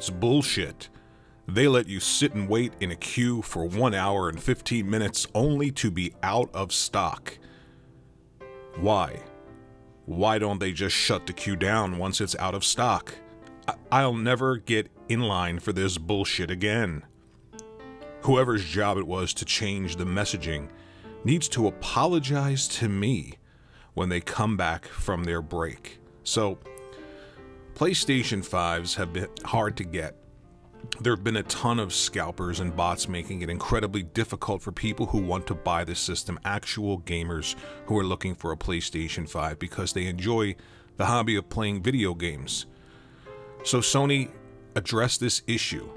It's bullshit. They let you sit and wait in a queue for 1 hour and 15 minutes only to be out of stock. Why? Why don't they just shut the queue down once it's out of stock? I'll never get in line for this bullshit again. Whoever's job it was to change the messaging needs to apologize to me when they come back from their break. So, PlayStation 5s have been hard to get. There have been a ton of scalpers and bots making it incredibly difficult for people who want to buy the system, actual gamers who are looking for a PlayStation 5 because they enjoy the hobby of playing video games. So Sony addressed this issue,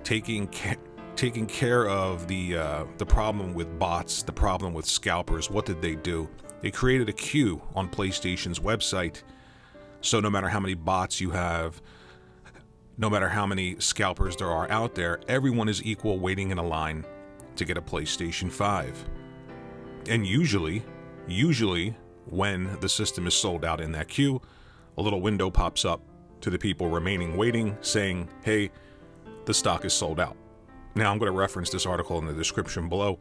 taking care of the problem with bots, the problem with scalpers. What did they do? They created a queue on PlayStation's website, so no matter how many bots you have, no matter how many scalpers there are out there, everyone is equal waiting in a line to get a PlayStation 5. And usually, when the system is sold out in that queue, a little window pops up to the people remaining waiting saying, hey, the stock is sold out. Now, I'm going to reference this article in the description below,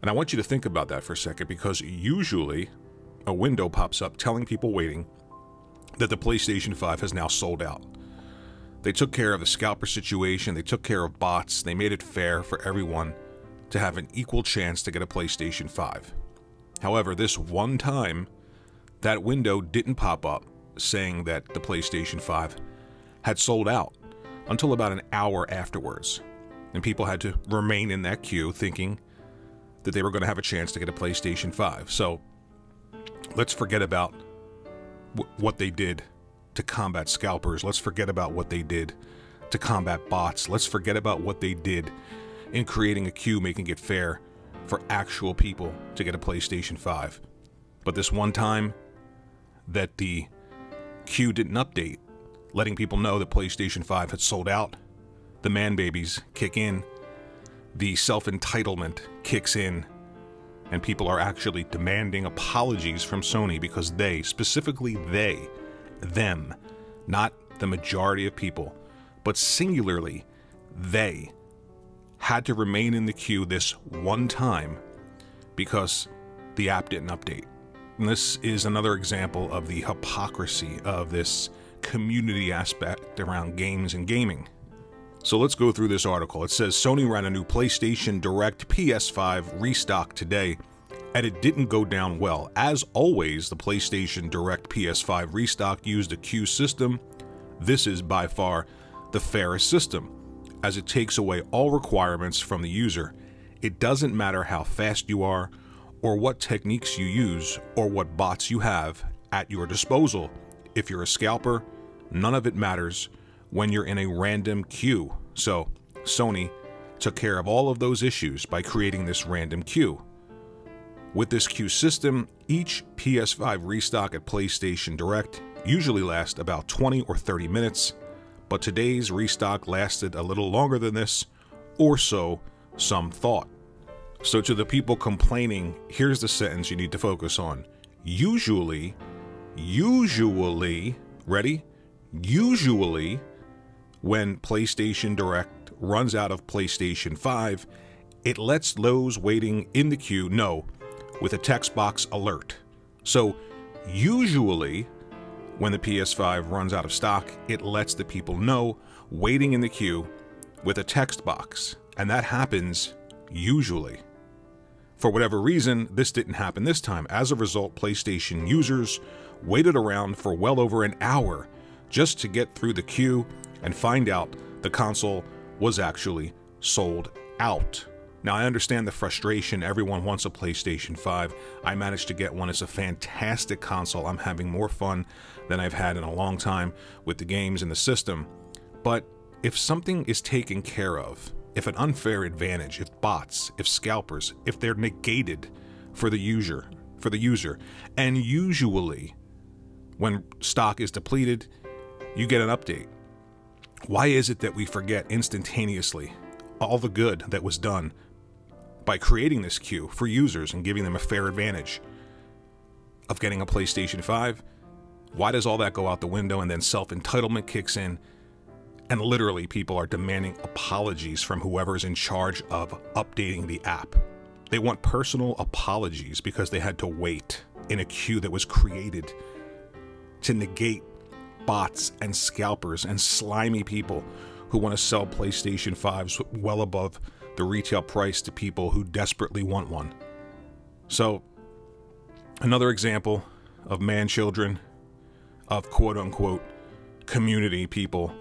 and I want you to think about that for a second, because usually a window pops up telling people waiting that the PlayStation 5 has now sold out. They took care of the scalper situation, they took care of bots, they made it fair for everyone to have an equal chance to get a PlayStation 5. However, this one time, that window didn't pop up saying that the PlayStation 5 had sold out until about an hour afterwards. And people had to remain in that queue thinking that they were going to have a chance to get a PlayStation 5. So let's forget about what they did to combat scalpers. Let's forget about what they did to combat bots. Let's forget about what they did in creating a queue, making it fair for actual people to get a PlayStation 5. But this one time that the queue didn't update, letting people know that PlayStation 5 had sold out, the man babies kick in, the self-entitlement kicks in, and people are actually demanding apologies from Sony because they, specifically them, not the majority of people, but singularly, they had to remain in the queue this one time because the app didn't update. And this is another example of the hypocrisy of this community aspect around games and gaming. So let's go through this article. It says Sony ran a new PlayStation Direct PS5 restock today, and it didn't go down well. As always, the PlayStation Direct PS5 restock used a queue system. This is by far the fairest system, as it takes away all requirements from the user. It doesn't matter how fast you are, or what techniques you use, or what bots you have at your disposal. If you're a scalper, none of it matters when you're in a random queue. So, Sony took care of all of those issues by creating this random queue. With this queue system, each PS5 restock at PlayStation Direct usually lasts about 20 or 30 minutes, but today's restock lasted a little longer than this, or so some thought. So to the people complaining, here's the sentence you need to focus on. Usually, ready? Usually, when PlayStation Direct runs out of PlayStation 5, it lets those waiting in the queue know with a text box alert. So usually, when the PS5 runs out of stock, it lets the people know waiting in the queue with a text box. And that happens usually. For whatever reason, this didn't happen this time. As a result, PlayStation users waited around for well over an hour just to get through the queue and find out the console was actually sold out. Now, I understand the frustration. Everyone wants a PlayStation 5. I managed to get one. It's a fantastic console. I'm having more fun than I've had in a long time with the games and the system. But if something is taken care of, if an unfair advantage, if bots, if scalpers, if they're negated for the user, and usually when stock is depleted, you get an update. Why is it that we forget instantaneously all the good that was done by creating this queue for users and giving them a fair advantage of getting a PlayStation 5? Why does all that go out the window and then self-entitlement kicks in And literally, people are demanding apologies from whoever's in charge of updating the app. They want personal apologies because they had to wait in a queue that was created to negate bots and scalpers and slimy people who want to sell PlayStation 5s well above the retail price to people who desperately want one. So, another example of man-children, of quote-unquote community people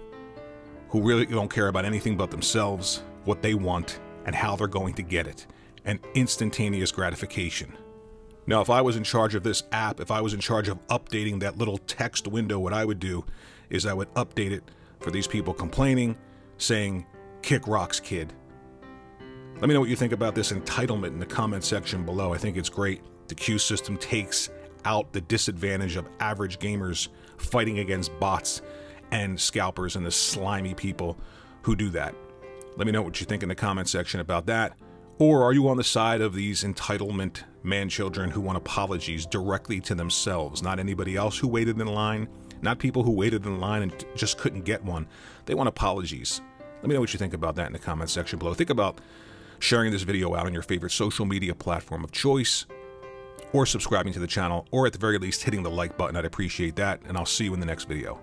who really don't care about anything but themselves, what they want, and how they're going to get it. And instantaneous gratification. Now, if I was in charge of this app, if I was in charge of updating that little text window, what I would do is I would update it for these people complaining, saying, "Kick rocks, kid." Let me know what you think about this entitlement in the comment section below. I think it's great. The queue system takes out the disadvantage of average gamers fighting against bots and scalpers and the slimy people who do that. Let me know what you think in the comment section about that. Or are you on the side of these entitlement man-children who want apologies directly to themselves, not anybody else who waited in line, not people who waited in line and just couldn't get one? They want apologies. Let me know what you think about that in the comment section below. Think about sharing this video out on your favorite social media platform of choice, or subscribing to the channel, or at the very least hitting the like button. I'd appreciate that, and I'll see you in the next video.